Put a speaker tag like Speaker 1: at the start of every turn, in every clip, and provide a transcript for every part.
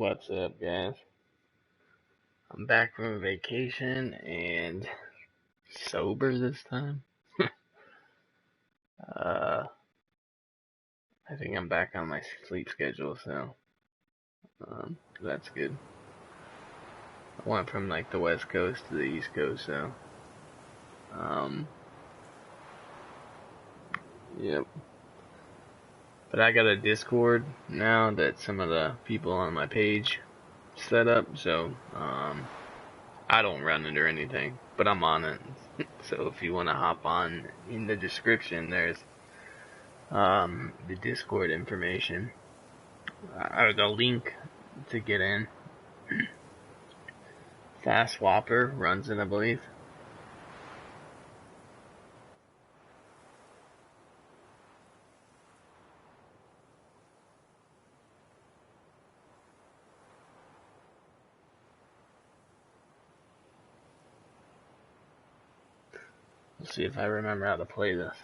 Speaker 1: What's up, guys? I'm back from vacation and sober this time. uh, I think I'm back on my sleep schedule, so that's good. I went from like the West Coast to the East Coast, so yep. But I got a Discord now that some of the people on my page set up, so I don't run it or anything, but I'm on it. So if you want to hop on, in the description there's the Discord information, or the link to get in. Fast Swapper runs it, I believe. Let's see if I remember how to play this.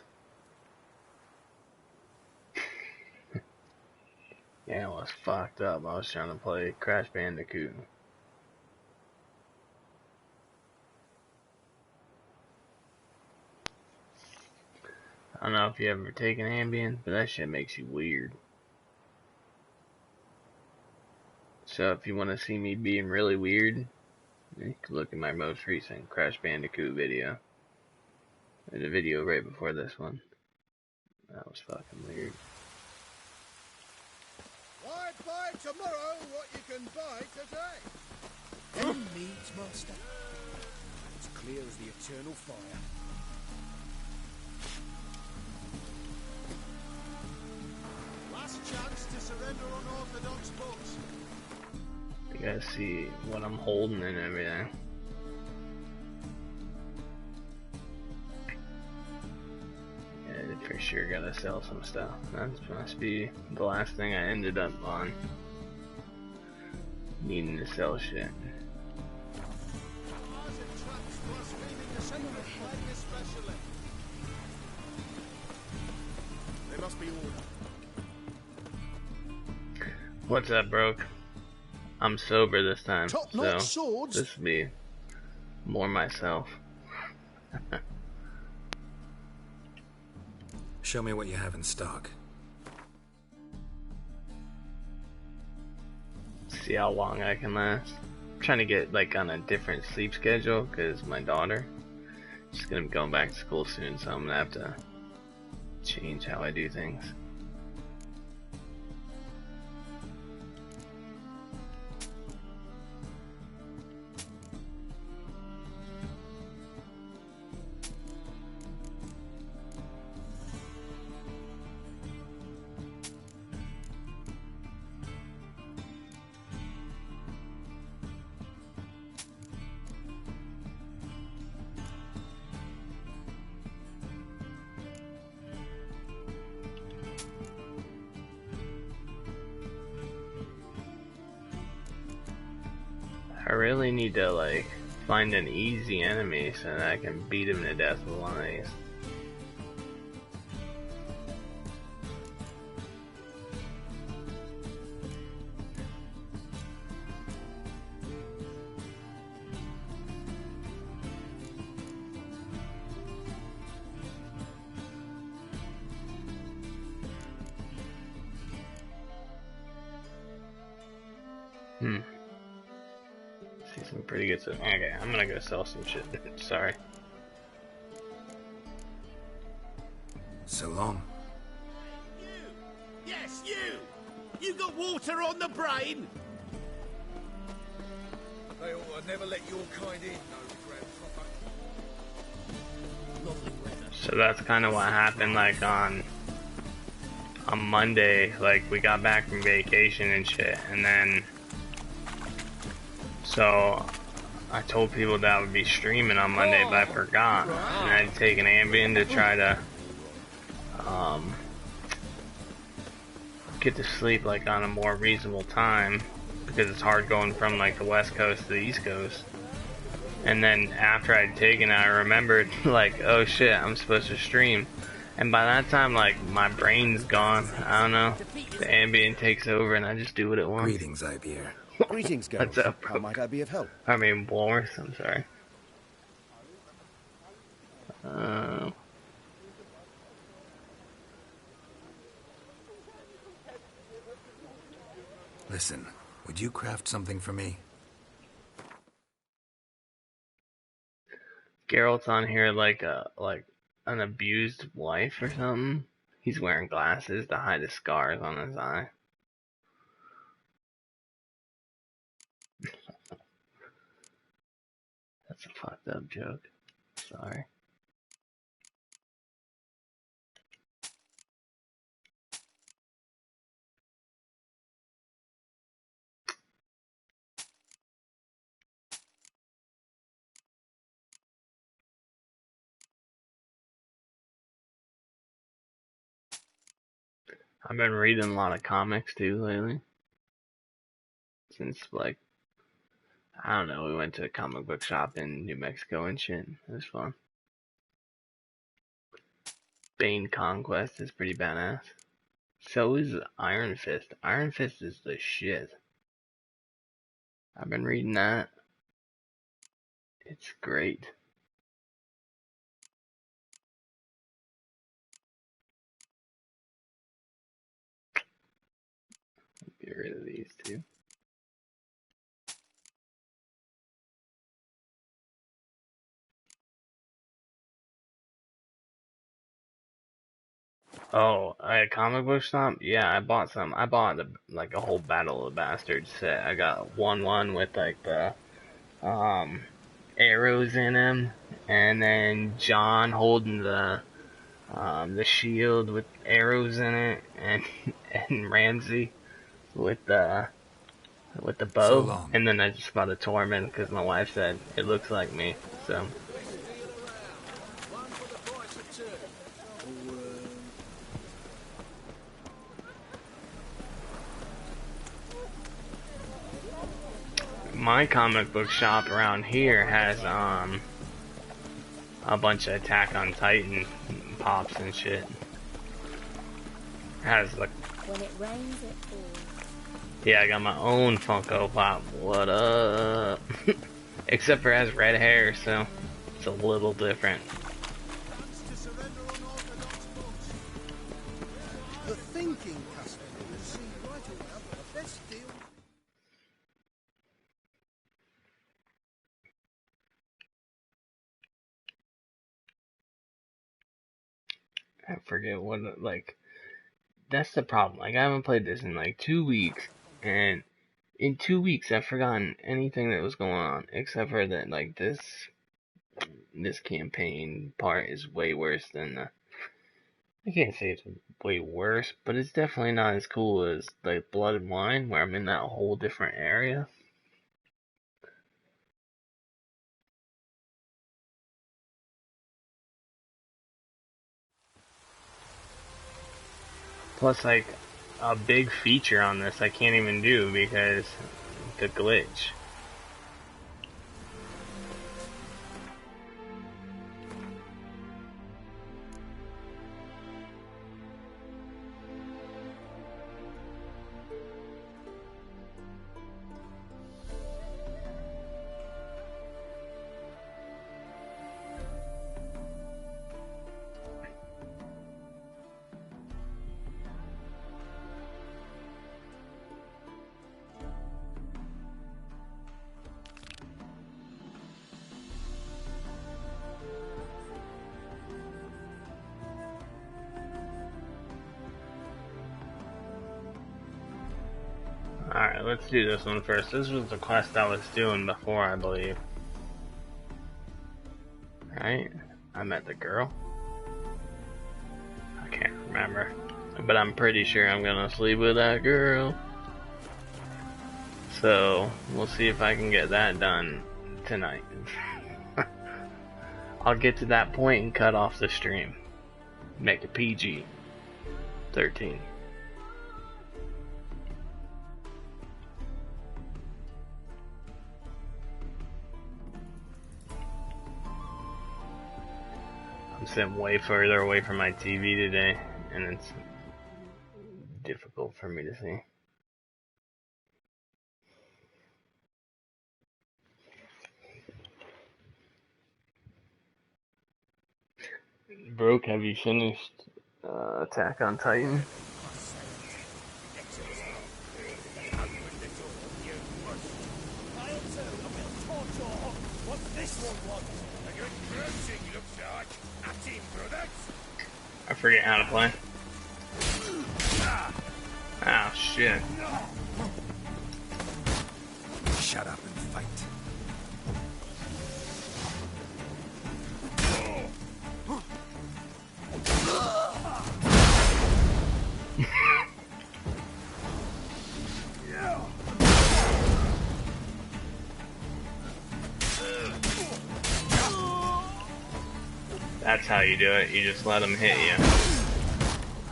Speaker 1: Yeah, it was fucked up. I was trying to play Crash Bandicoot. I don't know if you ever taken Ambien, but that shit makes you weird. So if you want to see me being really weird, you can look at my most recent Crash Bandicoot video. There's a video right before this one. That was fucking weird.
Speaker 2: Why buy tomorrow what you can buy today? Them needs, master. It's clear as the eternal fire. Last chance to surrender unorthodox books.
Speaker 1: You guys see what I'm holding and everything. Yeah, I for sure gotta sell some stuff. That must be the last thing I ended up on. Needing to sell shit.
Speaker 2: They must be ordered.
Speaker 1: What's up, broke? I'm sober this time,
Speaker 2: Top-notch
Speaker 1: so
Speaker 2: swords.
Speaker 1: this will be more myself.
Speaker 3: Show me what you have in stock.
Speaker 1: See how long I can last. I'm trying to get like on a different sleep schedule because my daughter is gonna be going back to school soon, so I'm gonna have to change how I do things. I really need to like find an easy enemy so that I can beat him to death with one of these. See some pretty good stuff. Okay, I'm gonna go sell some shit. Sorry.
Speaker 3: So long.
Speaker 2: You! Yes, you! You got water on the brain? They ought to never let your kind in, no grandpapa. Lovely weather.
Speaker 1: So that's kind of what happened like on Monday. Like we got back from vacation and shit, and then so I told people that I would be streaming on Monday, but I forgot. And I'd taken Ambien to try to get to sleep like on a more reasonable time, because it's hard going from like the West Coast to the East Coast. And then after I'd taken it, I remembered like, oh shit, I'm supposed to stream. And by that time, like, my brain's gone. I don't know. The ambient takes over and I just do what it wants.
Speaker 3: Greetings, Ibeer.
Speaker 2: Greetings, Geralt.
Speaker 1: What's up,
Speaker 2: How
Speaker 1: bro?
Speaker 2: might I be of help?
Speaker 1: I mean, Boris, I'm sorry. Uh,
Speaker 3: Listen, would you craft something for me?
Speaker 1: Geralt's on here like an abused wife or something. He's wearing glasses to hide the scars on his eye. That's a fucked up joke. Sorry. I've been reading a lot of comics too lately. Since like, I don't know, we went to a comic book shop in New Mexico and shit. It was fun. Bane Conquest is pretty badass. So is Iron Fist. Iron Fist is the shit. I've been reading that. It's great. Get rid of these two. Oh, a comic book shop? Yeah, I bought some. I bought like a whole Battle of the Bastards set. I got one with like the um arrows in him, and then John holding the shield with arrows in it, and and Ramsey with the
Speaker 3: So
Speaker 1: bow,
Speaker 3: long.
Speaker 1: and then I just bought a Torment because my wife said it looks like me. So my comic book shop around here has a bunch of Attack on Titan pops and shit. Has like,
Speaker 4: When it rains, it pours.
Speaker 1: yeah, I got my own Funko Pop. What up? Except for it has red hair, so it's a little different.
Speaker 2: The thinking customer will see right around the best deal.
Speaker 1: I forget what, like, that's the problem. Like, I haven't played this in like 2 weeks, and in 2 weeks I've forgotten anything that was going on, except for that, like, this campaign part is way worse than the, I can't say it's way worse, but it's definitely not as cool as like Blood and Wine, where I'm in that whole different area. Plus, like, a big feature on this I can't even do because the glitch. Alright, let's do this one first. This was the quest I was doing before, I believe. Right? I met the girl. I can't remember. But I'm pretty sure I'm gonna sleep with that girl. So, we'll see if I can get that done tonight. I'll get to that point and cut off the stream. Make it PG-13. I'm sitting way further away from my TV today, and it's difficult for me to see. Broke, have you finished Attack on Titan? I forget how to play. Oh shit.
Speaker 3: Shut up and fight.
Speaker 1: That's how you do it. You just let them hit you.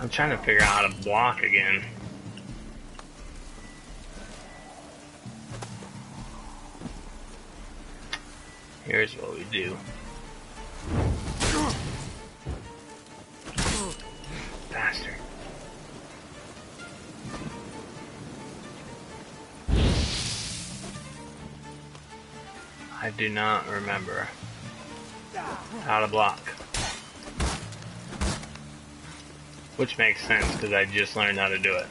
Speaker 1: I'm trying to figure out how to block again. Here's what we do. Bastard. I do not remember how to block. Which makes sense, because I just learned how to do it.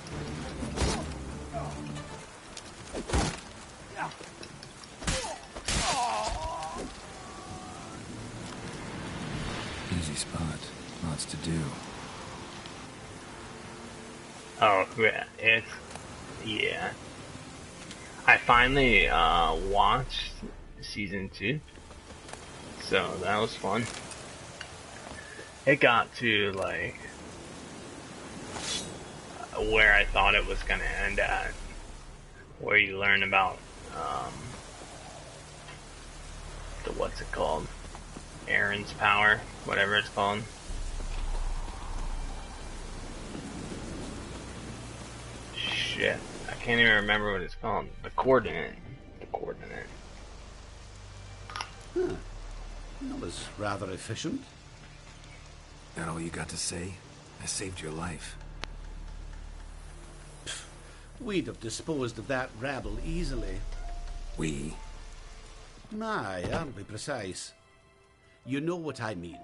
Speaker 3: Easy spot. Lots to do.
Speaker 1: Oh, yeah. I finally watched season 2, so that was fun. It got to like where I thought it was gonna end at, where you learn about the what's it called, Aaron's power, whatever it's called. Shit, I can't even remember what it's called. The coordinate.
Speaker 2: Huh. That was rather efficient.
Speaker 3: That all you got to say? I saved your life.
Speaker 2: We'd have disposed of that rabble easily.
Speaker 3: We?
Speaker 2: Aye, I'll be precise. You know what I mean.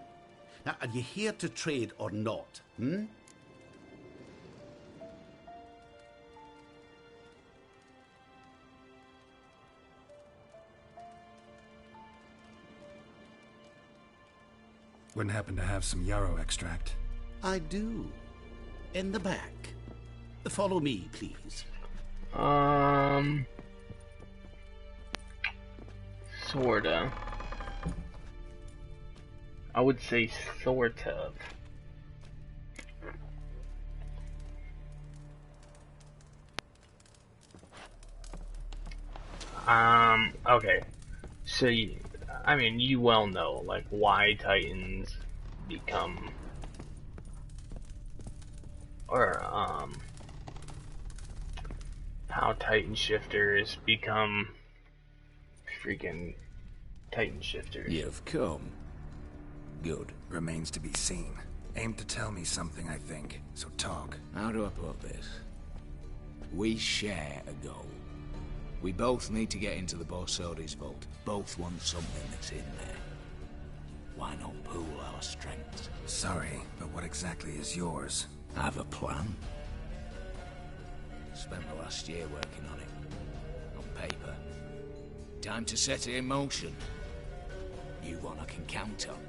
Speaker 2: Now, are you here to trade or not, hmm?
Speaker 3: Wouldn't happen to have some yarrow extract?
Speaker 2: I do. In the back. Follow me, please.
Speaker 1: Sorta. I would say sort of. Okay. So, I mean, you well know, like, why Titans become, or, how Titan Shifters become freaking Titan Shifters.
Speaker 3: You've come. Good. Remains to be seen. Aim to tell me something, I think. So talk.
Speaker 5: How do I put this? We share a goal. We both need to get into the Borsodi's vault. Both want something that's in there. Why not pool our strengths?
Speaker 3: Sorry, but what exactly is yours?
Speaker 5: I have a plan. Spent the last year working on it. On paper. Time to set it in motion. You one I can count on.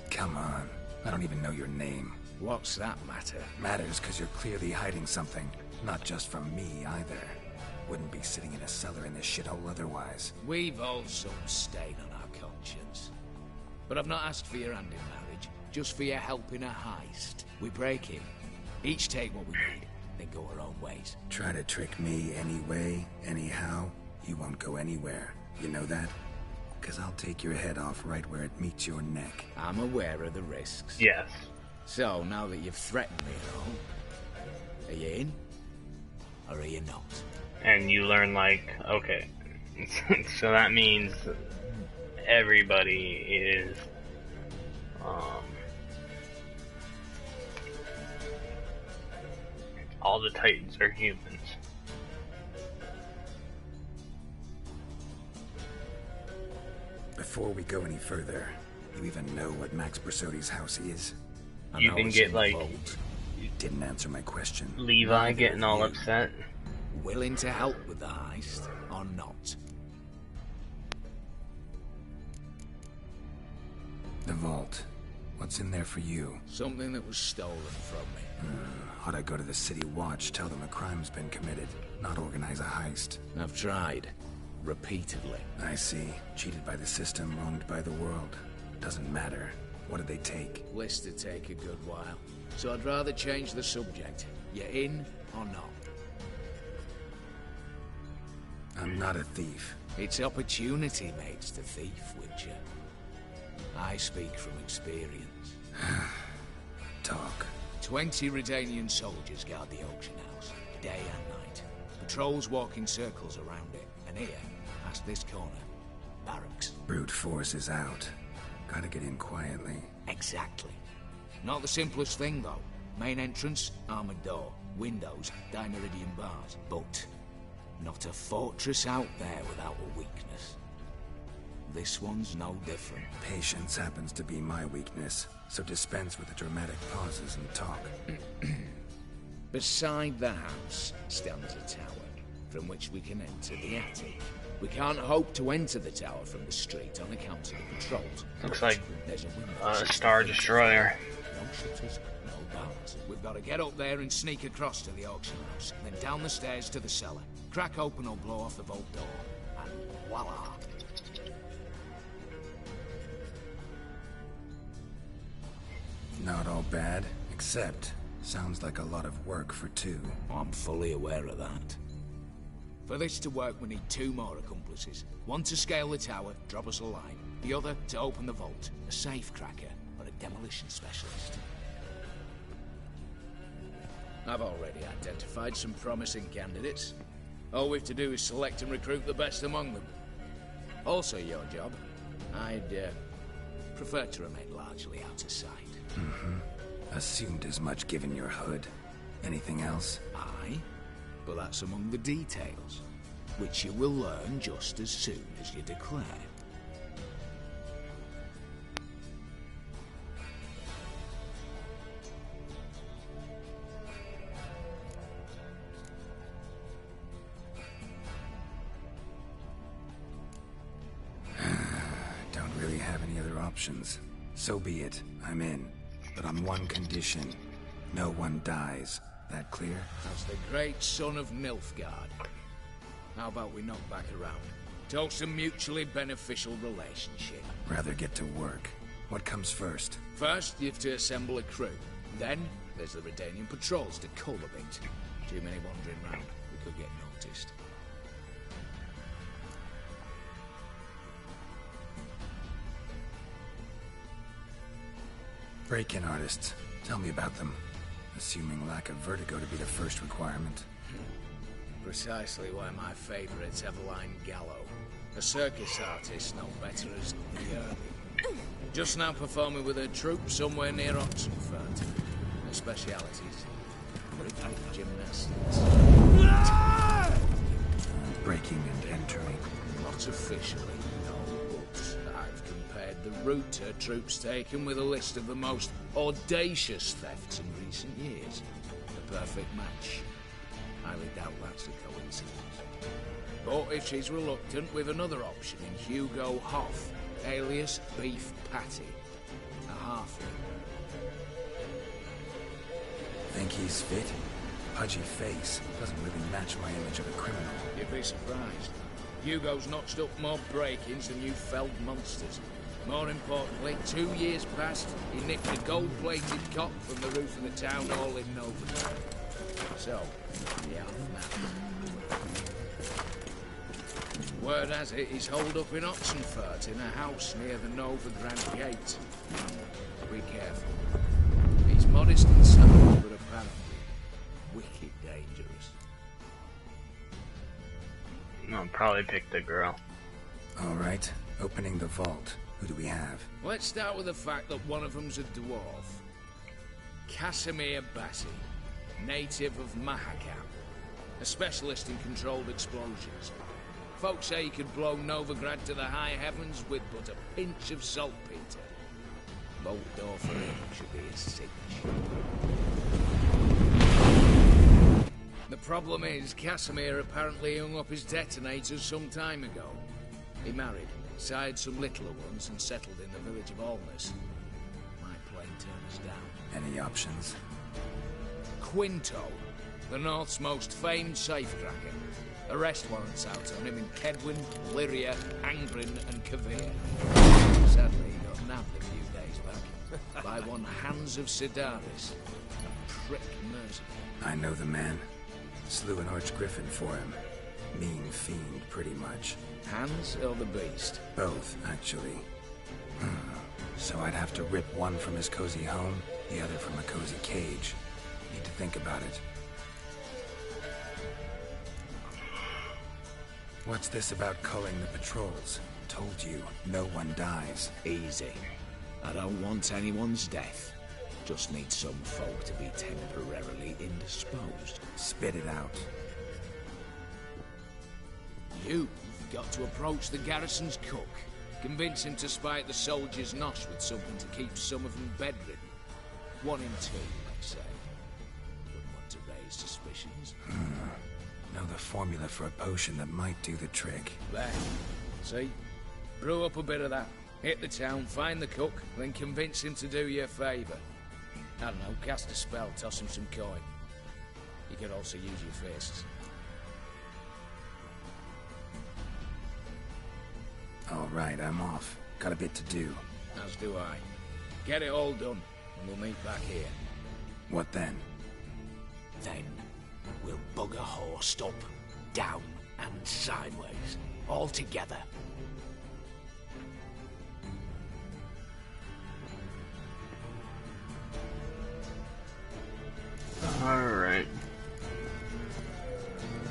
Speaker 3: Come on. I don't even know your name.
Speaker 5: What's that matter?
Speaker 3: Matters because you're clearly hiding something. Not just from me, either. Wouldn't be sitting in a cellar in this shithole otherwise.
Speaker 5: We've all some stain on our conscience. But I've not asked for your hand in marriage, just for your help in a heist. We break in, each take what we need, then go our own ways.
Speaker 3: Try to trick me anyway, anyhow, you won't go anywhere. You know that? Because I'll take your head off right where it meets your neck.
Speaker 5: I'm aware of the risks.
Speaker 1: Yes.
Speaker 5: So, now that you've threatened me and all, are you in? Or are you not?
Speaker 1: and you learn like, okay, so that means everybody is all the Titans are humans.
Speaker 3: Before we go any further, you even know what Max Brasodi's house is?
Speaker 1: You can get like
Speaker 3: You didn't answer my question.
Speaker 1: Levi getting all upset.
Speaker 5: Willing to help with the heist or not?
Speaker 3: The vault. What's in there for you?
Speaker 5: Something that was stolen from me.
Speaker 3: Ought I go to the City Watch, tell them a crime's been committed, not organize a heist?
Speaker 5: I've tried. Repeatedly.
Speaker 3: I see. Cheated by the system, wronged by the world. Doesn't matter. What did they take?
Speaker 5: List to take a good while. So I'd rather change the subject. You in or not?
Speaker 3: I'm not a thief.
Speaker 5: It's opportunity makes the thief, Witcher. I speak from experience.
Speaker 3: Talk.
Speaker 5: 20 Redanian soldiers guard the auction house, day and night. Patrols walk in circles around it, and here, past this corner, barracks.
Speaker 3: Brute force is out. Gotta get in quietly.
Speaker 5: Exactly. Not the simplest thing, though. Main entrance, armored door. Windows, dimeridian bars. But not a fortress out there without a weakness. This one's no different.
Speaker 3: Patience happens to be my weakness, so dispense with the dramatic pauses and talk.
Speaker 5: Beside the house stands a tower, from which we can enter the attic. We can't hope to enter the tower from the street on account of the patrols.
Speaker 1: Looks like
Speaker 5: There's a window.
Speaker 1: a Star Destroyer.
Speaker 5: No shutters, no bars. We've got to get up there and sneak across to the auction house, then down the stairs to the cellar. Crack open or blow off the vault door, and voila!
Speaker 3: Not all bad, except sounds like a lot of work for two.
Speaker 5: I'm fully aware of that. For this to work, we need 2 more accomplices. One to scale the tower, drop us a line. The other to open the vault, a safe cracker or a demolition specialist. I've already identified some promising candidates. All we've to do is select and recruit the best among them. Also your job. I'd prefer to remain largely out of sight.
Speaker 3: Assumed as much given your hood. Anything else?
Speaker 5: Aye, but that's among the details, which you will learn just as soon as you declare.
Speaker 3: Don't really have any other options. So be it. I'm in. But on one condition. No one dies. That clear?
Speaker 5: As the great son of Nilfgaard. How about we knock back around? Toast a mutually beneficial relationship.
Speaker 3: Rather get to work. What comes first?
Speaker 5: First, you have to assemble a crew. Then, there's the Redanian patrols to cull a bit. Too many wandering round. We could get noticed.
Speaker 3: Break-in artists. Tell me about them. Assuming lack of vertigo to be the first requirement.
Speaker 5: Precisely why my favorite's Eveline Gallo. A circus artist, no better as the just now performing with her troupe somewhere near Oxenfurt. Her specialities: gymnastics.
Speaker 3: Breaking and entering.
Speaker 5: Not officially, no, but I've compared the route her troops taken with a list of the most audacious thefts in recent years. The perfect match. Highly doubt that's a coincidence. But if she's reluctant, with another option in Hugo Hoff, alias Beef Patty. A halfling.
Speaker 3: Think he's fit? Pudgy face. Doesn't really match my image of a criminal.
Speaker 5: You'd be surprised. Hugo's notched up more break-ins than you felled monsters. More importantly, 2 years past, he nicked a gold-plated cop from the roof of the town hall in Novigrad. So, yeah, word has it he's holed up in Oxenfurt in a house near the Novigrad gate. Be careful. He's modest inside, but apparently wicked dangerous.
Speaker 1: I'll probably pick the girl.
Speaker 3: All right, opening the vault. Who do we have?
Speaker 5: Let's start with the fact that one of them's a dwarf. Casimir Bassi, native of Mahakam, a specialist in controlled explosions. Folks say he could blow Novigrad to the high heavens with but a pinch of saltpeter. Bolt door for him should be a cinch. The problem is, Casimir apparently hung up his detonators some time ago. He married, sired some littler ones, and settled in the village of Alness. Might plain turn us down.
Speaker 3: Any options?
Speaker 5: Quinto, the North's most famed safecracker. Arrest warrants out on him in Kedwin, Lyria, Angren, and Kavir. Sadly, he got nabbed a few days back by one Hans of Sidaris, a prick mercenary.
Speaker 3: I know the man. Slew an archgriffin for him. Mean fiend, pretty much.
Speaker 5: Hans or the beast?
Speaker 3: Both, actually. So I'd have to rip one from his cozy home, the other from a cozy cage. Need to think about it. What's this about culling the patrols? Told you, no one dies.
Speaker 5: Easy. I don't want anyone's death. Just need some folk to be temporarily indisposed.
Speaker 3: Spit it out.
Speaker 5: You've got to approach the garrison's cook. Convince him to spite the soldiers' nosh with something to keep some of them bedridden. 1 in 2, let's say. Wouldn't want to raise suspicions.
Speaker 3: Know the formula for a potion that might do the trick.
Speaker 5: There. See? Brew up a bit of that. Hit the town, find the cook, then convince him to do you a favour. I don't know, cast a spell, toss him some coin. You could also use your fists.
Speaker 3: All right, I'm off. Got a bit to do.
Speaker 5: As do I. Get it all done, and we'll meet back here.
Speaker 3: What then?
Speaker 5: Then, we'll bugger horse up, down, and sideways. All together.
Speaker 1: Alright.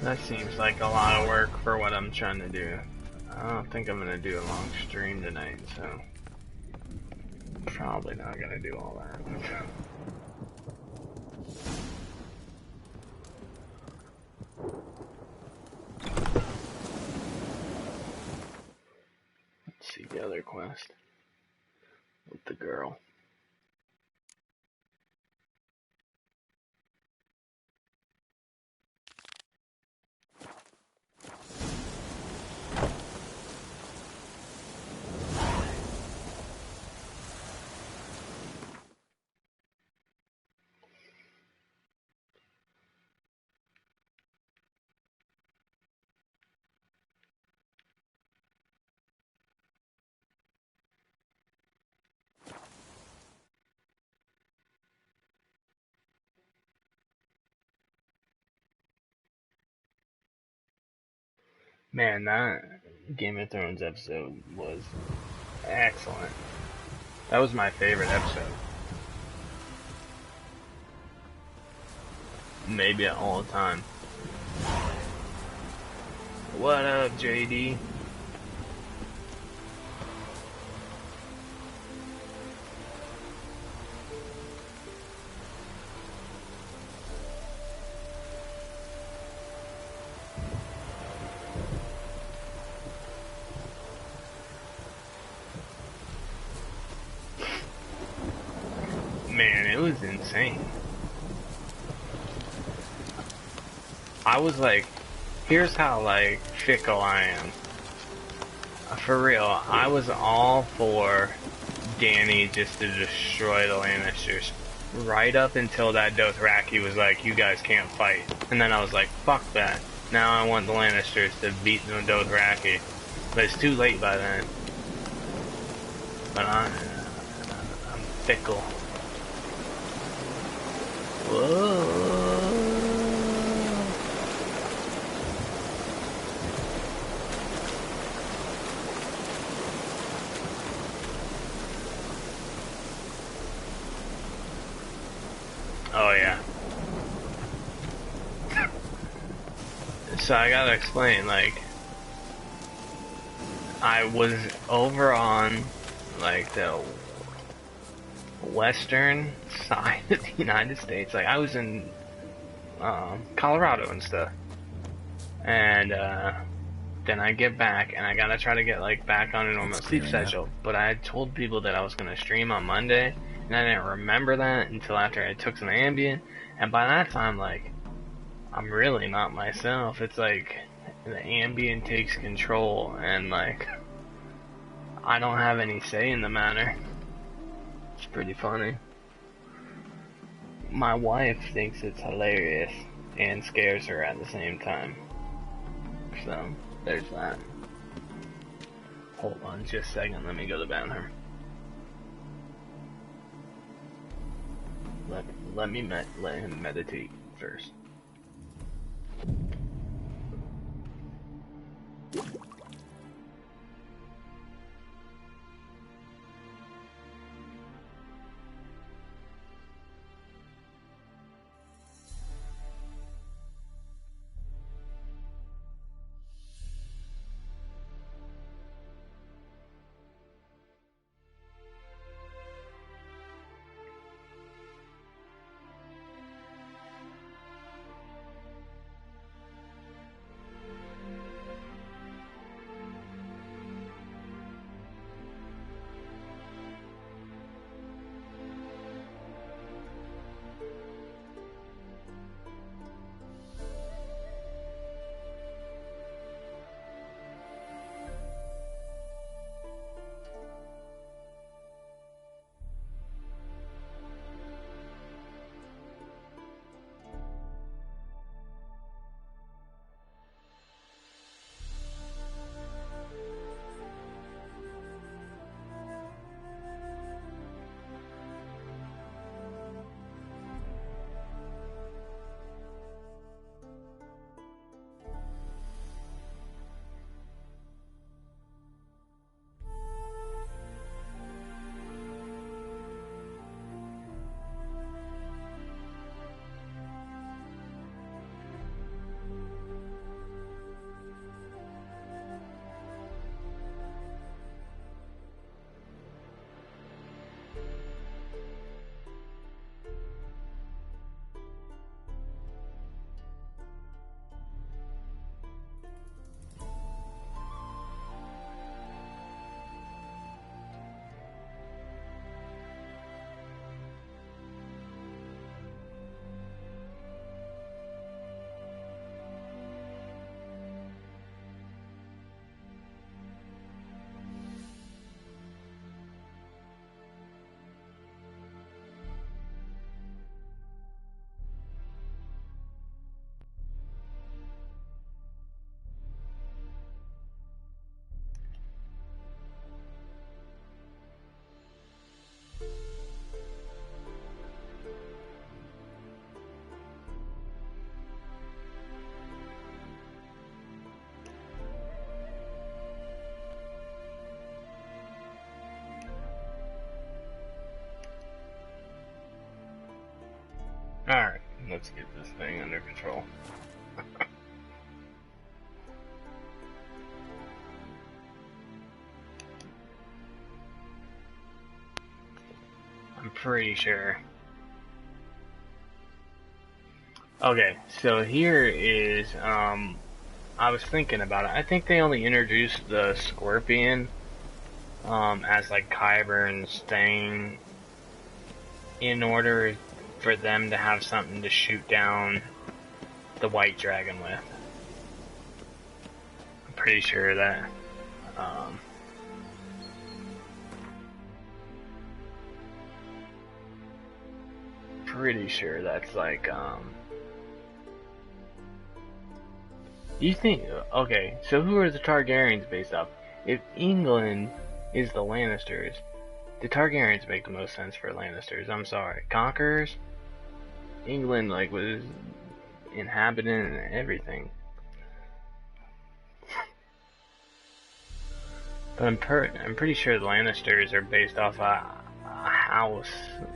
Speaker 1: That seems like a lot of work for what I'm trying to do. I don't think I'm gonna do a long stream tonight, so probably not gonna do all that. Let's see the other quest with the girl. Man, that Game of Thrones episode was excellent. That was my favorite episode. Maybe all the time. What up, JD? Man, it was insane. I was like, here's how like fickle I am. For real, I was all for Dany just to destroy the Lannisters. Right up until that Dothraki was like, you guys can't fight. And then I was like, fuck that. Now I want the Lannisters to beat the Dothraki. But it's too late by then. But I'm fickle. Whoa. Oh yeah. So I gotta explain, like, I was over on like the western side of the United States. Like I was in Colorado and stuff, and then I get back and I gotta try to get like back on a normal
Speaker 3: It's
Speaker 1: sleep
Speaker 3: clearing up.
Speaker 1: schedule. But I had told people that I was gonna stream on Monday, and I didn't remember that until after I took some Ambien. And by that time, like, I'm really not myself. It's like the Ambien takes control, and like I don't have any say in the matter. It's pretty funny. My wife thinks it's hilarious and scares her at the same time. So, there's that. Hold on just a second, let me go to the bathroom. Let him meditate first. Alright, let's get this thing under control. I'm pretty sure. Okay, so here is, I was thinking about it. I think they only introduced the Scorpion, as like Qyburn's thing in order for them to have something to shoot down the White Dragon with. I'm pretty sure that, pretty sure that's like, you think, okay, so who are the Targaryens based off? If England is the Lannisters, the Targaryens make the most sense for Lannisters, I'm sorry. Conquerors? England, like, was inhabitant and everything. But I'm pretty sure the Lannisters are based off a house,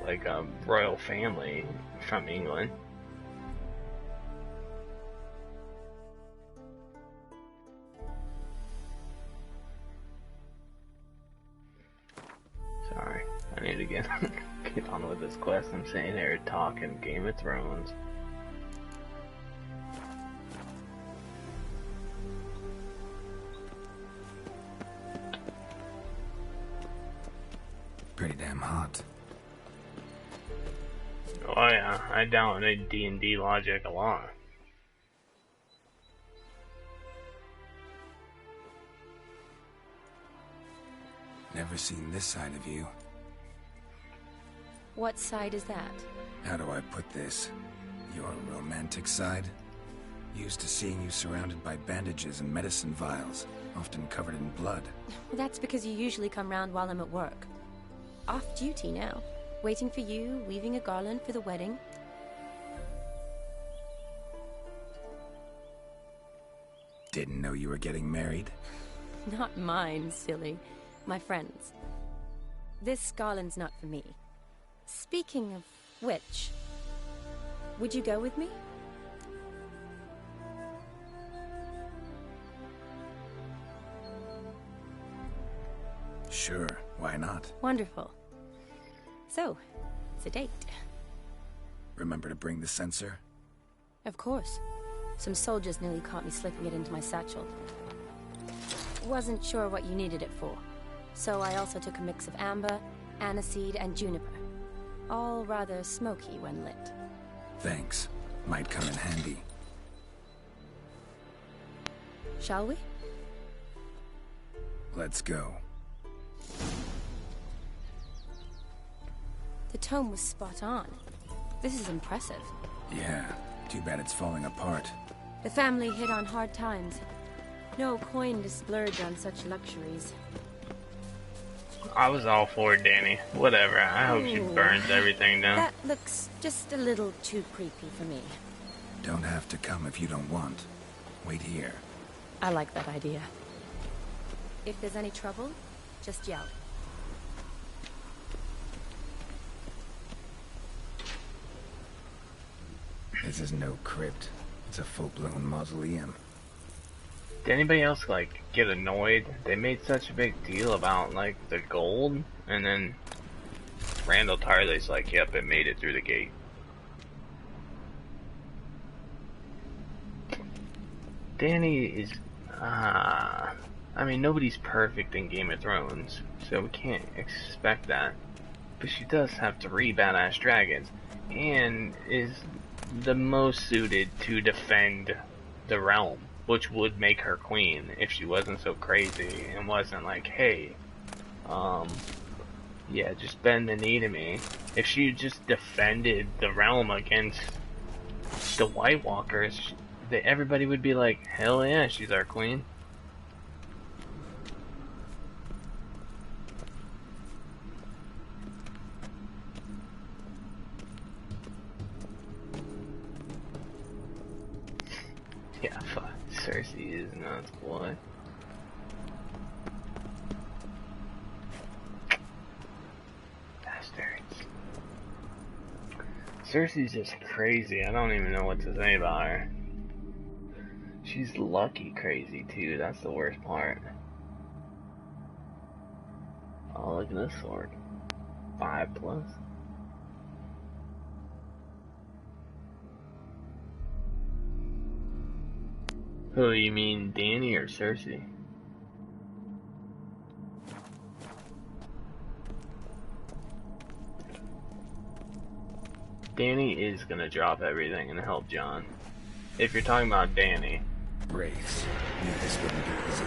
Speaker 1: like a royal family from England. get on with this quest. I'm sitting here talking Game of Thrones.
Speaker 3: Pretty damn hot.
Speaker 1: Oh yeah, I downloaded D&D Logic a lot.
Speaker 3: Never seen this side of you.
Speaker 4: What side is that?
Speaker 3: How do I put this? Your romantic side? Used to seeing you surrounded by bandages and medicine vials, often covered in blood.
Speaker 4: That's because you usually come round while I'm at work. Off duty now. Waiting for you, weaving a garland for the wedding.
Speaker 3: Didn't know you were getting married?
Speaker 4: Not mine, silly. My friends. This garland's not for me. Speaking of which, would you go with me?
Speaker 3: Sure, why not?
Speaker 4: Wonderful. So, it's a date.
Speaker 3: Remember to bring the sensor?
Speaker 4: Of course. Some soldiers nearly caught me slipping it into my satchel. Wasn't sure what you needed it for. So I also took a mix of amber, aniseed, and juniper. All rather smoky when lit.
Speaker 3: Thanks. Might come in handy.
Speaker 4: Shall we?
Speaker 3: Let's go.
Speaker 4: The tome was spot on. This is impressive.
Speaker 3: Yeah, too bad it's falling apart.
Speaker 4: The family hit on hard times. No coin to splurge on such luxuries.
Speaker 1: I was all for it, Danny. Whatever. I hope she burns everything down.
Speaker 4: That looks just a little too creepy for me.
Speaker 3: Don't have to come if you don't want. Wait here.
Speaker 4: I like that idea. If there's any trouble, just yell.
Speaker 3: This is no crypt. It's a full-blown mausoleum.
Speaker 1: Did anybody else, like, get annoyed? They made such a big deal about, like, the gold, and then Randall Tarley's like, yep, it made it through the gate. Danny is, I mean, nobody's perfect in Game of Thrones, so we can't expect that. But she does have 3 badass dragons, and is the most suited to defend the realm, which would make her queen if she wasn't so crazy and wasn't like, hey, yeah, just bend the knee to me. If she just defended the realm against the White Walkers, everybody would be like, hell yeah, she's our queen. Yeah, fuck. Cersei is nuts, boy. Bastards. Cersei's just crazy. I don't even know what to say about her. She's lucky crazy, too. That's the worst part. Oh, look at this sword. 5+. Who, you mean Danny or Cersei? Danny is gonna drop everything and help Jon. If you're talking about Danny.
Speaker 3: Wraiths. Knew this wouldn't be easy.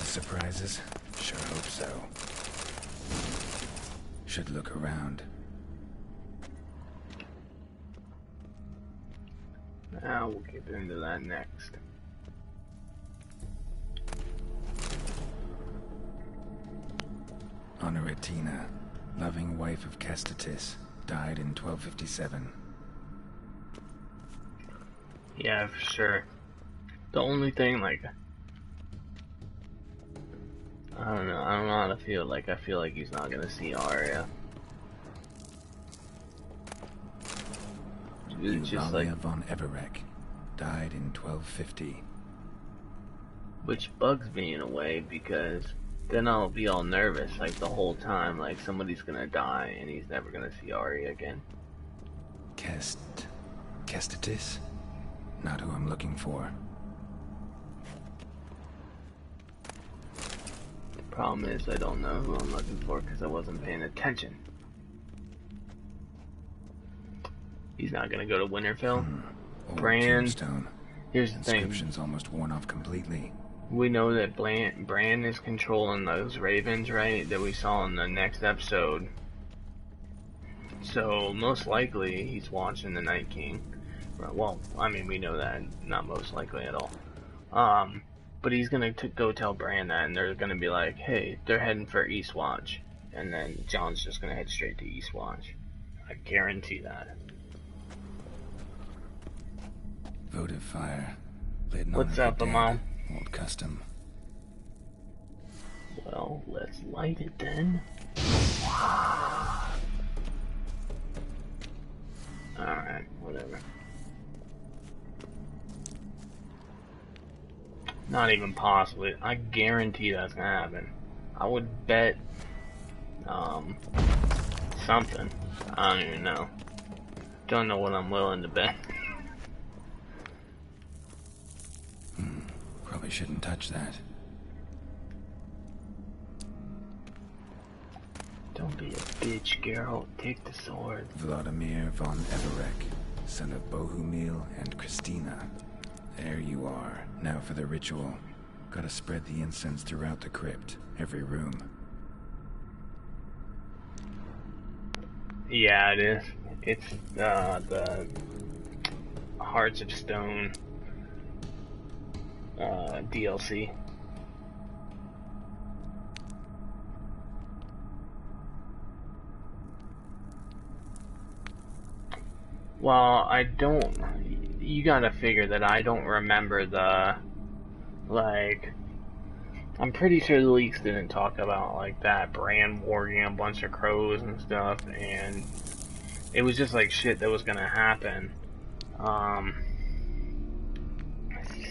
Speaker 3: Surprises? Sure hope so. Should look around.
Speaker 1: Now we'll get into that next.
Speaker 3: Martina, loving wife of Kestatis, died in 1257.
Speaker 1: Yeah, for sure. The only thing, like, I don't know how to feel. Like, I feel like he's not gonna see Arya. It's just like,
Speaker 3: Eulalia von Everec, died in 1250.
Speaker 1: which bugs me in a way, because then I'll be all nervous, like, the whole time, like, somebody's gonna die and he's never gonna see Arya again.
Speaker 3: Kestatis? Not who I'm looking for.
Speaker 1: Problem is, I don't know who I'm looking for because I wasn't paying attention. He's not gonna go to Winterfell.
Speaker 3: Old
Speaker 1: Bran.
Speaker 3: Tombstone.
Speaker 1: Here's the thing.
Speaker 3: Inscription's almost worn off completely.
Speaker 1: We know that Bran is controlling those ravens, right? That we saw in the next episode. So, most likely, he's watching the Night King. Well, I mean, we know that. Not most likely at all. But he's gonna go tell Bran that, and they're gonna be like, hey, they're heading for Eastwatch. And then Jon's just gonna head straight to Eastwatch. I guarantee that.
Speaker 3: Votive fire. Lit on
Speaker 1: What's
Speaker 3: her
Speaker 1: up,
Speaker 3: dead.
Speaker 1: Amal?
Speaker 3: Old custom.
Speaker 1: Well, let's light it then. Alright, whatever. Not even possibly. I guarantee that's gonna happen. I would bet, something. I don't even know. Don't know what I'm willing to bet.
Speaker 3: Probably shouldn't touch that.
Speaker 1: Don't be a bitch, Geralt. Take the sword.
Speaker 3: Vladimir von Everec, son of Bohumil and Christina. There you are. Now for the ritual. Gotta spread the incense throughout the crypt, every room.
Speaker 1: Yeah, it is. It's, the Hearts of Stone, DLC. Well, I don't... You gotta figure that I don't remember the... Like... I'm pretty sure the leaks didn't talk about, like, that Bran warging a bunch of crows and stuff, and... It was just, like, shit that was gonna happen.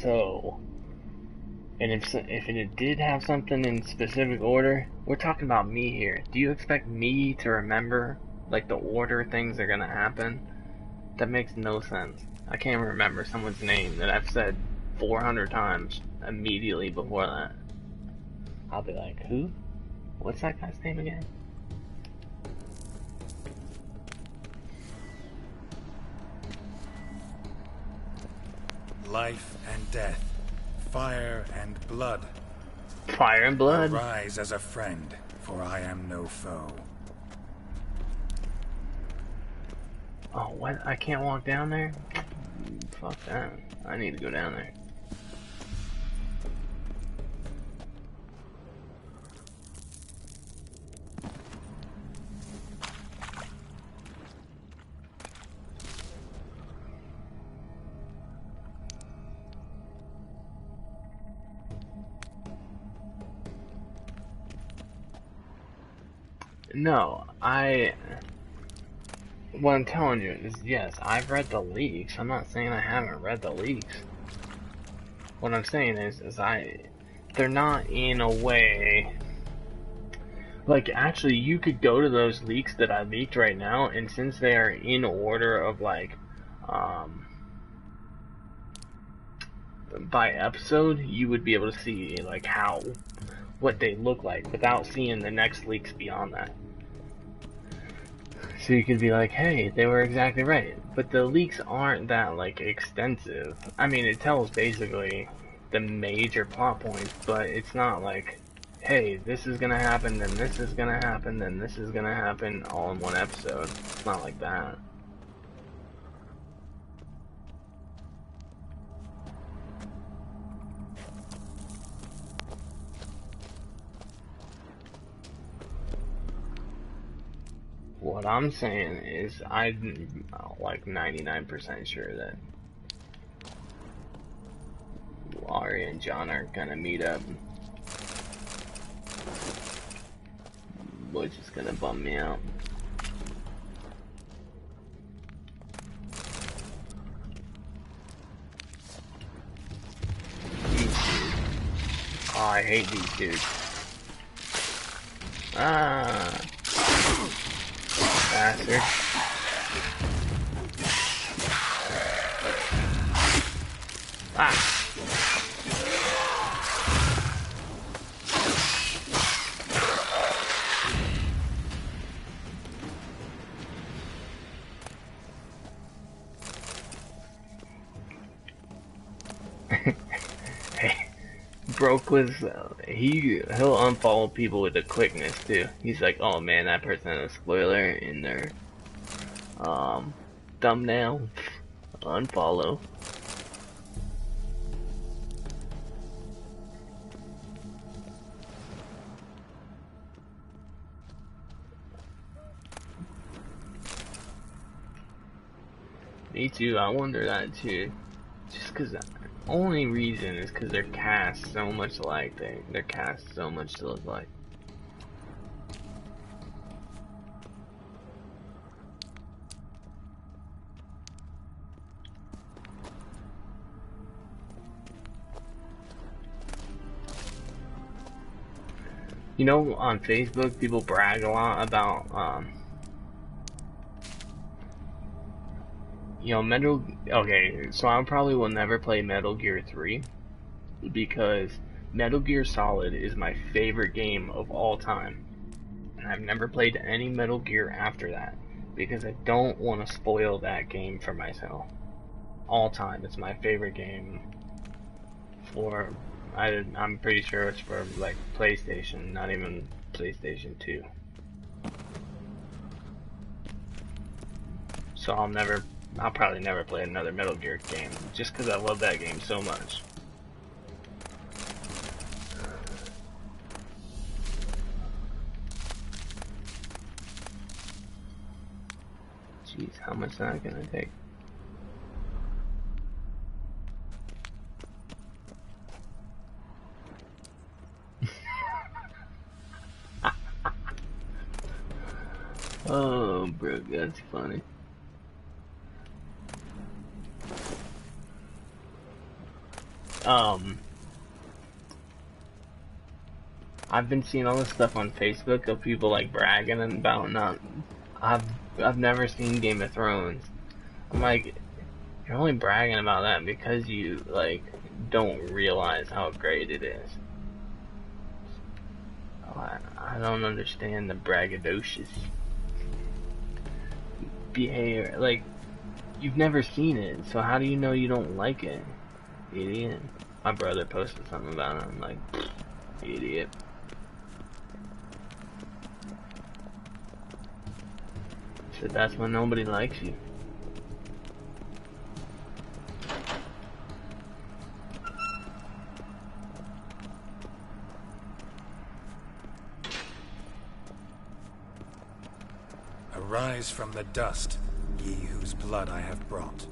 Speaker 1: So... And if it did have something in specific order, we're talking about me here. Do you expect me to remember, like, the order things are gonna happen? That makes no sense. I can't remember someone's name that I've said 400 times immediately before that. I'll be like, who? What's that guy's name again?
Speaker 3: Life and death. Fire and blood.
Speaker 1: Fire and blood.
Speaker 3: Arise as a friend, for I am no foe.
Speaker 1: Oh, what? I can't walk down there? Fuck that. I need to go down there. No, what I'm telling you is, yes, I've read the leaks. I'm not saying I haven't read the leaks. What I'm saying is they're not in a way, like, actually, you could go to those leaks that I leaked right now, and since they are in order of, like, by episode, you would be able to see, like, what they look like without seeing the next leaks beyond that. So you could be like, hey, they were exactly right. But the leaks aren't that, like, extensive. I mean, it tells basically the major plot points, but it's not like, hey, this is gonna happen, then this is gonna happen, then this is gonna happen all in one episode. It's not like that. What I'm saying is, I'm like 99% sure that Arya and John are gonna meet up, which is gonna bum me out. Oh, I hate these dudes. Ah, bastard. Ah. Broke was he'll unfollow people with a quickness too. He's like, oh man, that person had a spoiler in their thumbnail. Unfollow. Me too. I wonder that too. Just cause. Only reason is because they're cast so much alike. They're cast so much to look like. You know, on Facebook, people brag a lot about, you know, okay, so I probably will never play Metal Gear 3 because Metal Gear Solid is my favorite game of all time. And I've never played any Metal Gear after that because I don't want to spoil that game for myself. All time, it's my favorite game for, I'm pretty sure it's for like PlayStation, not even PlayStation 2. So I'll probably never play another Metal Gear game, just because I love that game so much. Jeez, how much is that gonna take? Oh, bro, that's funny. I've been seeing all this stuff on Facebook of people like bragging about I've never seen Game of Thrones. I'm like, you're only bragging about that because you like don't realize how great it is. I don't understand the braggadocious behavior. Like, you've never seen it, so how do you know you don't like it? Idiot. My brother posted something about it. I'm like, idiot. He said that's when nobody likes you.
Speaker 3: Arise from the dust, ye whose blood I have brought.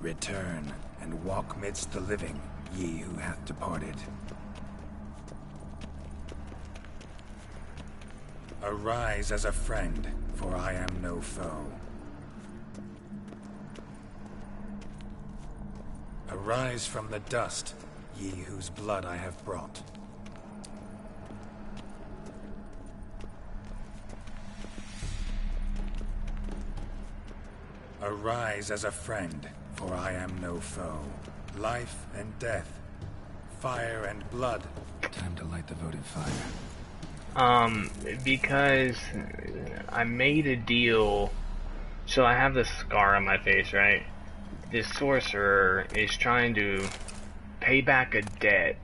Speaker 3: Return and walk midst the living, ye who hath departed. Arise as a friend, for I am no foe. Arise from the dust, ye whose blood I have brought. Arise as a friend, for I am no foe. Life and death, fire and blood. Time to light the votive fire.
Speaker 1: Because I made a deal, so I have this scar on my face, right? This sorcerer is trying to pay back a debt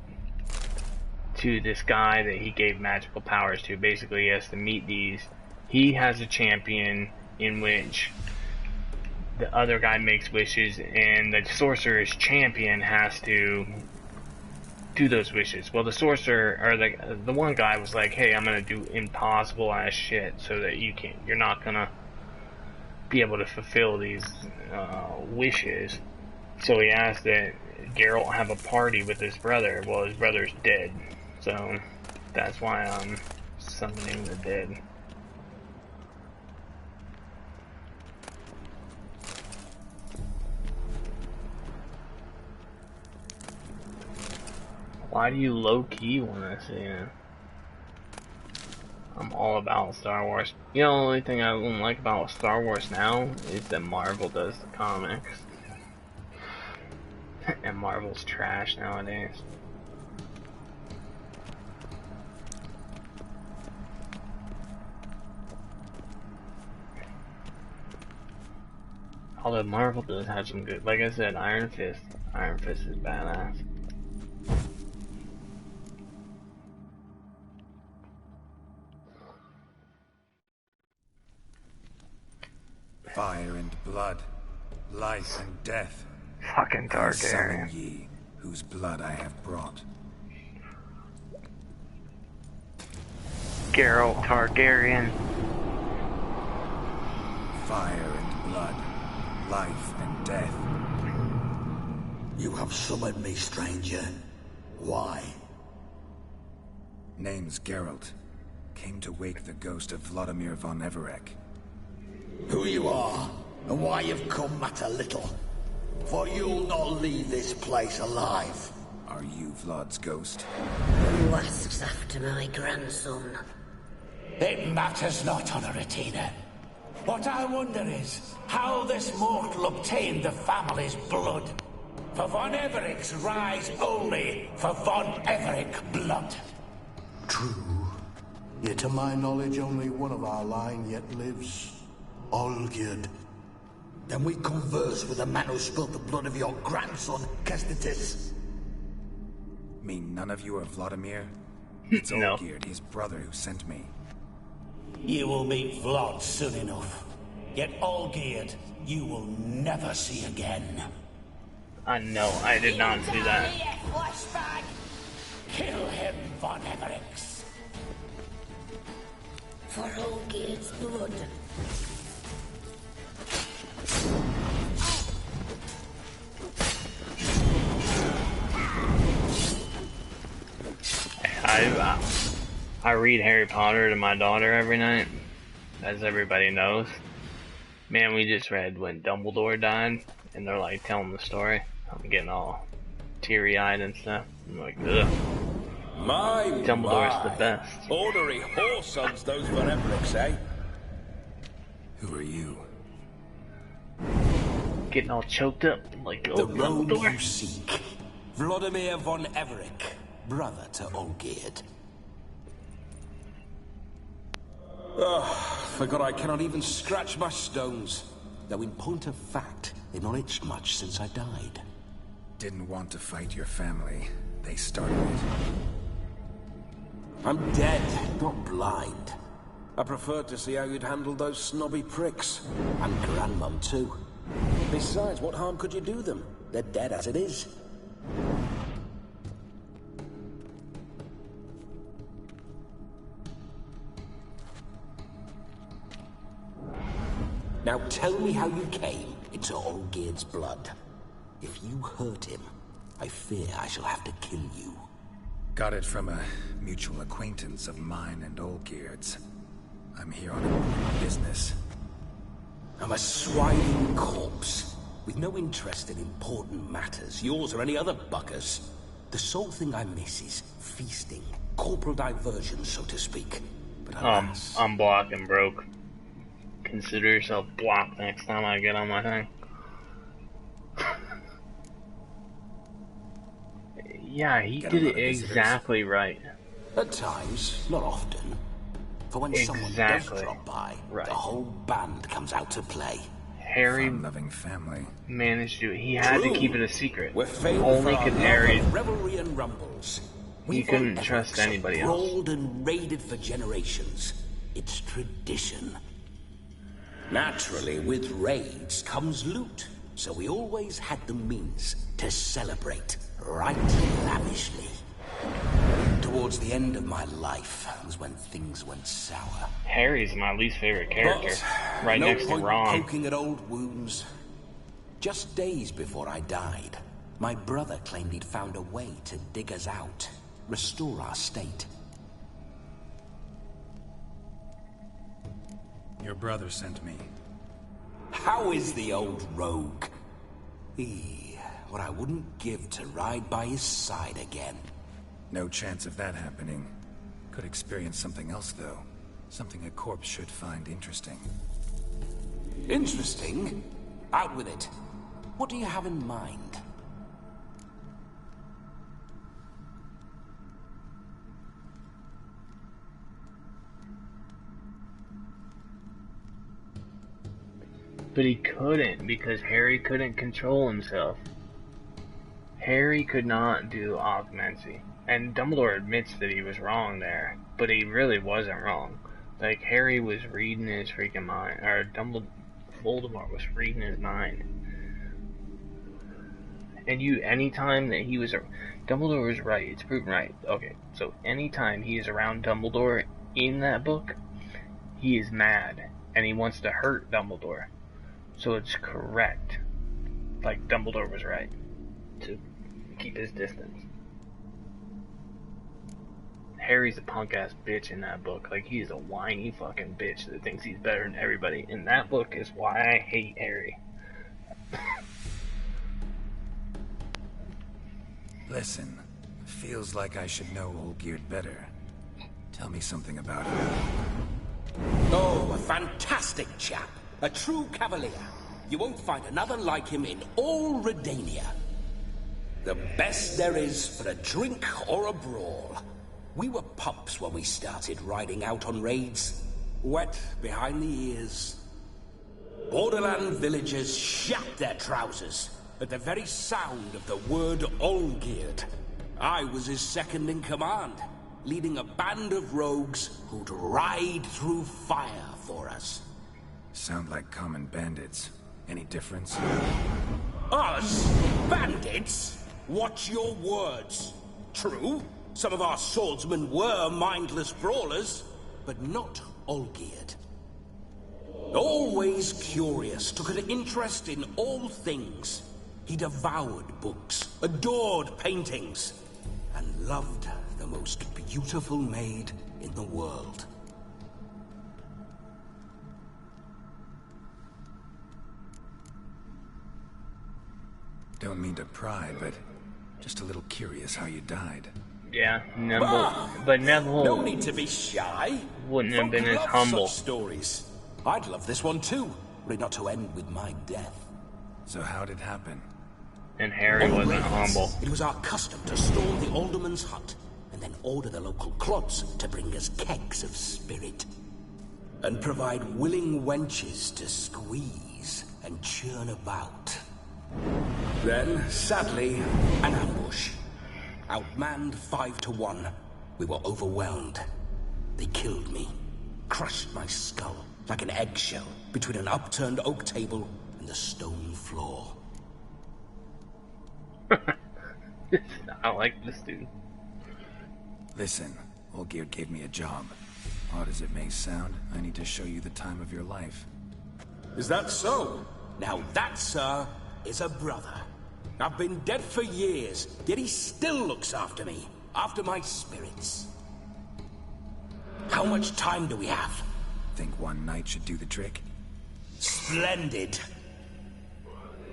Speaker 1: to this guy that he gave magical powers to. Basically, he has to meet these. He has a champion in which the other guy makes wishes, and the sorcerer's champion has to do those wishes. Well, the sorcerer, or the one guy was like, hey, I'm gonna do impossible ass shit so that you're not gonna be able to fulfill these wishes. So he asked that Geralt have a party with his brother. Well, his brother's dead, so that's why I'm summoning the dead. Why do you low-key want to see it? I'm all about Star Wars. You know, the only thing I don't like about Star Wars now is that Marvel does the comics. And Marvel's trash nowadays. Although Marvel does have some good, like I said, Iron Fist. Iron Fist is badass.
Speaker 3: Fire and blood, life and death.
Speaker 1: Fucking
Speaker 3: Summon
Speaker 1: Targaryen.
Speaker 3: ye, whose blood I have brought.
Speaker 1: Geralt Targaryen.
Speaker 3: Fire and blood, life and death.
Speaker 6: You have summoned me, stranger. Why?
Speaker 3: Name's Geralt. Came to wake the ghost of Vladimir von Everec.
Speaker 6: Who you are, and why you've come matter little. For you'll not leave this place alive.
Speaker 3: Are you Vlad's ghost?
Speaker 7: Who asks after my grandson?
Speaker 6: It matters not, Honoratina. What I wonder is how this mortal obtained the family's blood. For von Everec's rise only for von Everec blood.
Speaker 8: True. Yet to my knowledge, only one of our line yet lives. Olgierd.
Speaker 6: Then we converse with the man who spilled the blood of your grandson, Kestitis.
Speaker 3: Mean none of you are Vladimir? It's
Speaker 1: No.
Speaker 3: Olgierd, his brother, who sent me.
Speaker 6: You will meet Vlad soon enough. Yet Olgierd, you will never see again.
Speaker 1: I know, I did not do that.
Speaker 6: Kill him, von Everec.
Speaker 7: For Olgierd's blood.
Speaker 1: I read Harry Potter to my daughter every night, as everybody knows. Man, we just read when Dumbledore died, and they're like telling the story. I'm getting all teary-eyed and stuff. I'm like, ugh. Dumbledore's the best.
Speaker 9: Ornery whoresons those von Everec, eh?
Speaker 3: Who are you?
Speaker 1: Getting all choked up, like, oh,
Speaker 6: The road you
Speaker 1: Dumbledore.
Speaker 6: seek. Vladimir von Everec, brother to Olgierd.
Speaker 9: Forgot I cannot even scratch my stones. Though in point of fact, they've not itched much since I died.
Speaker 3: Didn't want to fight your family. They started it.
Speaker 9: I'm dead, not blind. I preferred to see how you'd handle those snobby pricks. And Grandmum, too. Besides, what harm could you do them? They're dead as it is. Now tell me how you came into Olgierd's blood. If you hurt him, I fear I shall have to kill you.
Speaker 3: Got it from a mutual acquaintance of mine and Olgierd's. I'm here on important business.
Speaker 9: I'm a swiding corpse, with no interest in important matters, yours or any other buggers. The sole thing I miss is feasting, corporal diversion, so to speak. But alas,
Speaker 1: I'm blocked and broke. Consider yourself blocked next time I get on my thing. Yeah, he
Speaker 3: Get a
Speaker 1: did
Speaker 3: lot
Speaker 1: it
Speaker 3: of visitors.
Speaker 1: exactly right.
Speaker 9: at times, not often. For when someone
Speaker 1: Exactly.
Speaker 9: does drop by,
Speaker 1: Right.
Speaker 9: the whole band comes out to play.
Speaker 1: Harry
Speaker 3: Fun-loving family.
Speaker 1: managed to. He had to
Speaker 9: True.
Speaker 1: keep it a secret.
Speaker 9: We're famed
Speaker 1: Only
Speaker 9: for our
Speaker 1: could
Speaker 9: love
Speaker 1: Harry.
Speaker 9: of revelry and rumbles.
Speaker 1: You couldn't trust anybody else.
Speaker 9: Rolled and raided for generations. It's tradition. Naturally, with raids comes loot, so we always had the means to celebrate. right lavishly. Towards the end of my life was when things went sour.
Speaker 1: Harry's my least favorite character,
Speaker 9: But
Speaker 1: right
Speaker 9: no
Speaker 1: next to
Speaker 9: point
Speaker 1: Ron.
Speaker 9: poking at old wounds. Just days before I died, my brother claimed he'd found a way to dig us out, restore our state.
Speaker 3: Your brother sent me.
Speaker 9: How is the old rogue? What I wouldn't give to ride by his side again.
Speaker 3: No chance of that happening. Could experience something else, though. Something a corpse should find interesting.
Speaker 9: Interesting? Out with it. What do you have in mind?
Speaker 1: But he couldn't, because Harry couldn't control himself. Harry could not do Occlumency. And Dumbledore admits that he was wrong there, but he really wasn't wrong. Like, Harry was reading his freaking mind, or Voldemort was reading his mind. And anytime that he was, Dumbledore was right, it's proven right. Okay, so anytime he is around Dumbledore in that book, he is mad, and he wants to hurt Dumbledore. So it's correct. Like, Dumbledore was right to keep his distance. Harry's a punk-ass bitch in that book. Like, he's a whiny fucking bitch that thinks he's better than everybody. And that book is why I hate Harry.
Speaker 3: Listen, feels like I should know Olgierd better. Tell me something about him.
Speaker 9: Oh, a fantastic chap. A true cavalier. You won't find another like him in all Redania. The best there is for a drink or a brawl. We were pups when we started riding out on raids. Wet behind the ears. Borderland villagers shat their trousers at the very sound of the word Olgierd. I was his second in command, leading a band of rogues who'd ride through fire for us.
Speaker 3: Sound like common bandits. Any difference?
Speaker 9: Us? Bandits? Watch your words. True, some of our swordsmen were mindless brawlers, but not Olgierd. Always curious, took an interest in all things. He devoured books, adored paintings, and loved the most beautiful maid in the world.
Speaker 3: Don't mean to pry, but just a little curious how you died.
Speaker 1: Yeah, Neville, but Neville
Speaker 9: No need to be shy.
Speaker 1: wouldn't have
Speaker 9: Folk
Speaker 1: been as
Speaker 9: love
Speaker 1: humble.
Speaker 9: Such stories. I'd love this one too, were it not to end with my death.
Speaker 3: So how'd it happen?
Speaker 1: And Harry
Speaker 9: On
Speaker 1: wasn't
Speaker 9: raids,
Speaker 1: humble.
Speaker 9: It was our custom to storm the alderman's hut and then order the local clods to bring us kegs of spirit. And provide willing wenches to squeeze and churn about. Then, sadly, an ambush. Outmanned 5 to 1. We were overwhelmed. They killed me. Crushed my skull like an eggshell between an upturned oak table and the stone floor.
Speaker 1: I like this dude.
Speaker 3: Listen, Olgierd gave me a job. Odd as it may sound, I need to show you the time of your life.
Speaker 9: Is that so? Now that, sir, is a brother. I've been dead for years, yet he still looks after me, after my spirits. How much time do we have?
Speaker 3: Think one night should do the trick?
Speaker 9: Splendid.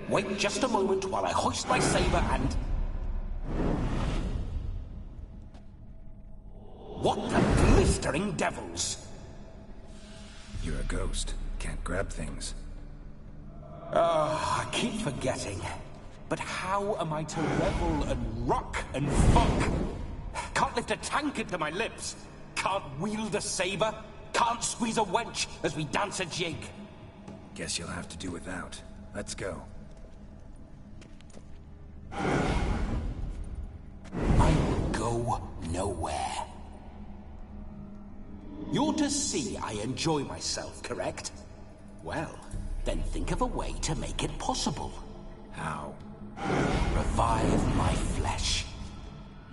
Speaker 9: Wait just a moment while I hoist my saber and... What the blistering devils?
Speaker 3: You're a ghost. Can't grab things.
Speaker 9: I keep forgetting. But how am I to revel and rock and fuck? Can't lift a tankard to my lips. Can't wield a saber. Can't squeeze a wench as we dance a jig.
Speaker 3: Guess you'll have to do without. Let's go.
Speaker 9: I will go nowhere. You're to see I enjoy myself, correct? Well, then think of a way to make it possible.
Speaker 3: How?
Speaker 9: Revive my flesh.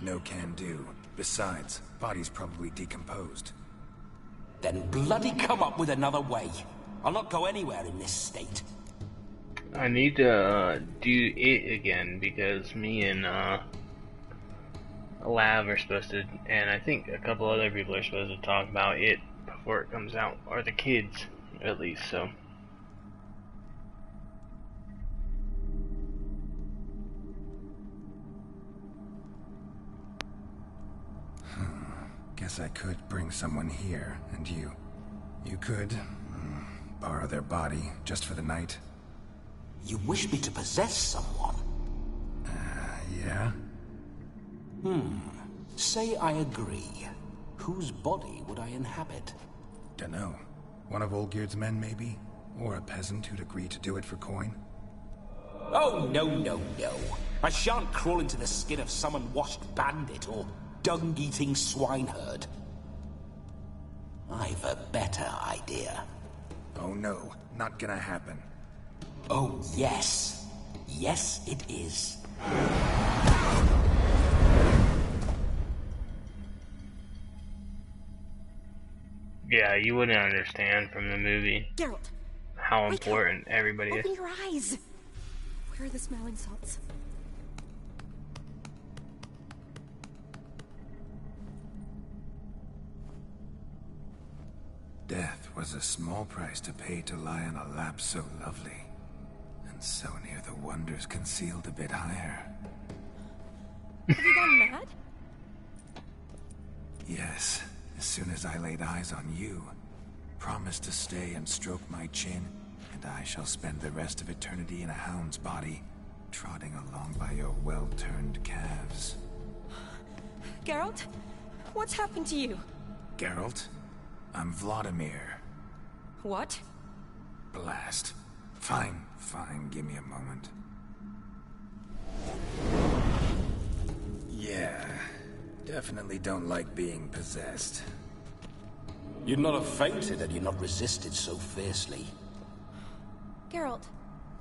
Speaker 3: no can do. Besides, body's probably decomposed.
Speaker 9: Then bloody come up with another way. I'll not go anywhere in this state.
Speaker 1: I need to do it again because me and Lav are supposed to, and I think a couple other people are supposed to talk about it before it comes out, or the kids at least. So
Speaker 3: Guess I could bring someone here, and you could borrow their body just for the night.
Speaker 9: You wish me to possess someone?
Speaker 3: Yeah?
Speaker 9: Say I agree. Whose body would I inhabit?
Speaker 3: Dunno. One of Olgierd's men, maybe? Or a peasant who'd agree to do it for coin?
Speaker 9: Oh, no, no, no. I shan't crawl into the skin of some unwashed bandit or dung-eating swineherd. I've a better idea.
Speaker 3: Oh no, not gonna happen.
Speaker 9: Oh, yes. Yes, it is.
Speaker 1: yeah, you wouldn't understand from the movie
Speaker 4: Geralt,
Speaker 1: how important everybody is.
Speaker 4: open your eyes. Where are the smelling salts?
Speaker 3: Death was a small price to pay to lie on a lap so lovely, and so near the wonders concealed a bit higher.
Speaker 4: Have you gone mad?
Speaker 3: Yes, as soon as I laid eyes on you, promised to stay and stroke my chin, and I shall spend the rest of eternity in a hound's body, trotting along by your well-turned calves.
Speaker 4: Geralt, what's happened to you?
Speaker 3: Geralt, I'm Vladimir.
Speaker 4: What?
Speaker 3: Blast. Fine, give me a moment. Yeah, definitely don't like being possessed.
Speaker 9: You'd not have fainted had you not resisted so fiercely.
Speaker 4: Geralt,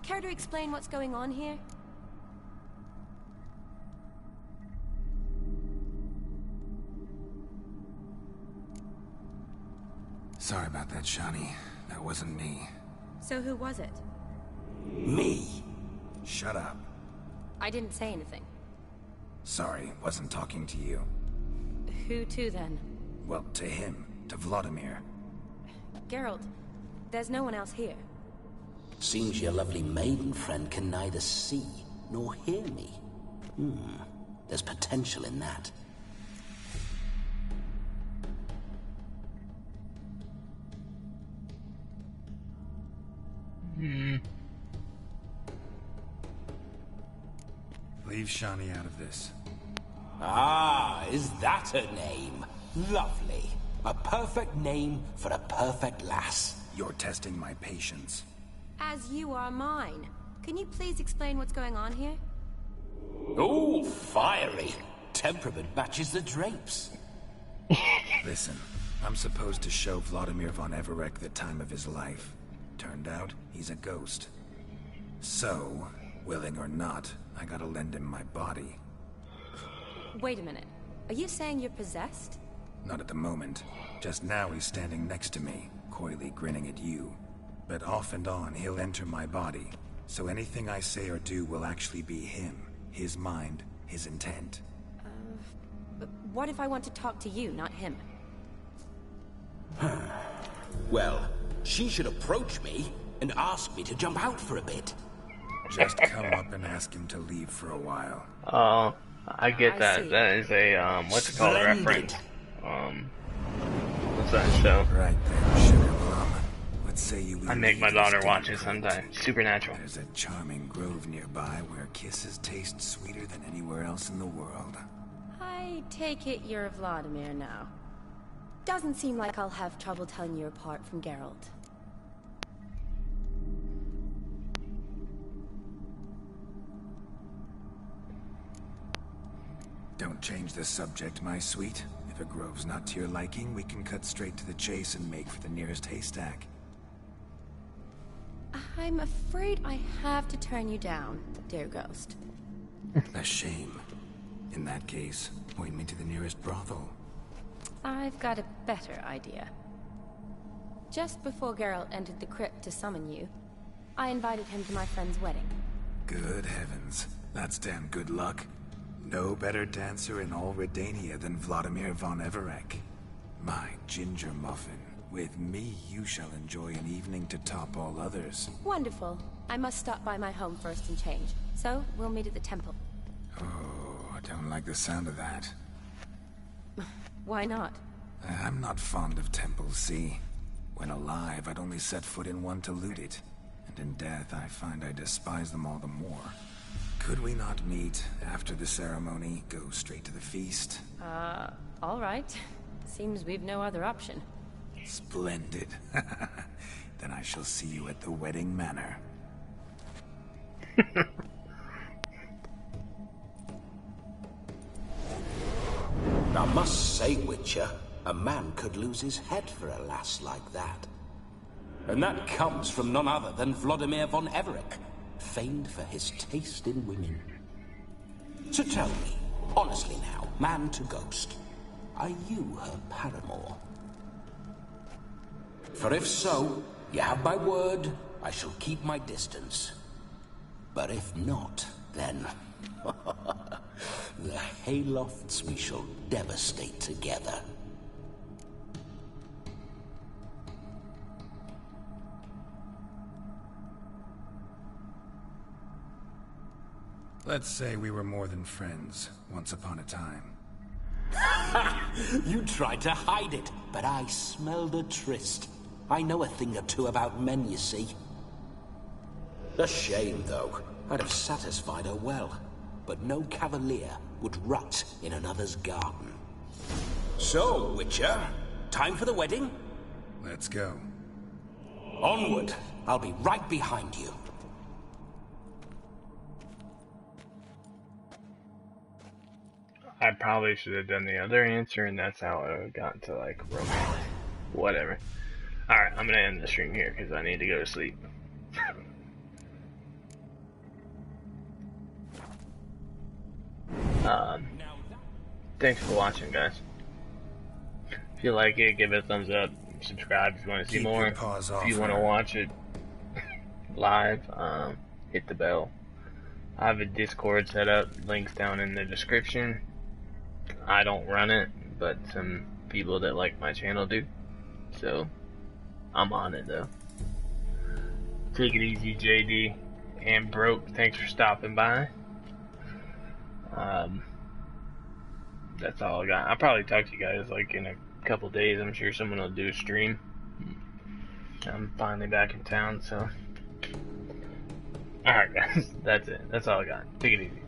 Speaker 4: care to explain what's going on here?
Speaker 3: Sorry about that, Shani. That wasn't me.
Speaker 4: So who was it?
Speaker 9: Me?
Speaker 3: Shut up.
Speaker 4: I didn't say anything.
Speaker 3: Sorry, wasn't talking to you.
Speaker 4: Who to then?
Speaker 3: Well, to him. To Vladimir.
Speaker 4: Geralt, there's no one else here.
Speaker 9: Seems your lovely maiden friend can neither see nor hear me. There's potential in that.
Speaker 3: Leave Shani out of this.
Speaker 9: Ah, is that her name? Lovely. A perfect name for a perfect lass.
Speaker 3: You're testing my patience.
Speaker 4: As you are mine. Can you please explain what's going on here?
Speaker 9: Oh, fiery. Temperament matches the drapes.
Speaker 3: Listen, I'm supposed to show Vladimir von Everec the time of his life. Turned out, he's a ghost. So, willing or not, I gotta lend him my body.
Speaker 4: Wait a minute. Are you saying you're possessed?
Speaker 3: Not at the moment. Just now he's standing next to me, coyly grinning at you. But off and on, he'll enter my body. So anything I say or do will actually be him. His mind, his intent.
Speaker 4: But what if I want to talk to you, not him?
Speaker 9: Well, she should approach me and ask me to jump out for a bit.
Speaker 3: Just come up and ask him to leave for a while.
Speaker 1: Oh, I get
Speaker 4: I
Speaker 1: that.
Speaker 4: see.
Speaker 1: That is a, what's it called, a
Speaker 9: Splendid.
Speaker 1: reference. What's that show?
Speaker 3: Right then, sugar plum. Let's say you
Speaker 1: I make my
Speaker 3: leave
Speaker 1: daughter
Speaker 3: this
Speaker 1: watch it
Speaker 3: damn
Speaker 1: sometimes. Supernatural.
Speaker 3: There's a charming grove nearby where kisses taste sweeter than anywhere else in the world.
Speaker 4: I take it you're Vladimir now. Doesn't seem like I'll have trouble telling you apart from Geralt.
Speaker 3: Don't change the subject, my sweet. If a grove's not to your liking, we can cut straight to the chase and make for the nearest haystack.
Speaker 4: I'm afraid I have to turn you down, dear ghost.
Speaker 3: A shame. In that case, point me to the nearest brothel.
Speaker 4: I've got a better idea. Just before Geralt entered the crypt to summon you, I invited him to my friend's wedding.
Speaker 3: Good heavens. That's damn good luck. No better dancer in all Redania than Vladimir von Everec. My ginger muffin. With me, you shall enjoy an evening to top all others.
Speaker 4: Wonderful. I must stop by my home first and change. So, we'll meet at the temple.
Speaker 3: Oh, I don't like the sound of that.
Speaker 4: Why not?
Speaker 3: I'm not fond of temples, see? When alive, I'd only set foot in one to loot it. And in death, I find I despise them all the more. Could we not meet after the ceremony, go straight to the feast?
Speaker 4: All right. Seems we've no other option.
Speaker 3: Splendid. Then I shall see you at the wedding manor.
Speaker 9: I must say, Witcher, a man could lose his head for a lass like that. And that comes from none other than Vladimir von Everec, famed for his taste in women. So tell me, honestly now, man to ghost, are you her paramour? For if so, you have my word, I shall keep my distance. But if not, then... the Haylofts we shall devastate together.
Speaker 3: Let's say we were more than friends, once upon a time.
Speaker 9: You tried to hide it, but I smelled a tryst. I know a thing or two about men, you see. A shame, though. I'd have satisfied her well. But no cavalier would rut in another's garden. So, Witcher, time for the wedding?
Speaker 3: Let's go.
Speaker 9: Onward! I'll be right behind you.
Speaker 1: I probably should have done the other answer, and that's how I would have gotten to, like, romance. Whatever. Alright, I'm gonna end the stream here, because I need to go to sleep. Thanks for watching, guys. If you like it, give it a thumbs up. Subscribe if you want to see more. If you want to watch it live, hit the bell. I have a Discord set up. Links down in the description. I don't run it, but some people that like my channel do. So, I'm on it though. Take it easy, JD. And Broke, thanks for stopping by. That's all I got. I'll probably talk to you guys like in a couple days. I'm sure someone will do a stream. I'm finally back in town, so. Alright guys, that's it. That's all I got. Take it easy.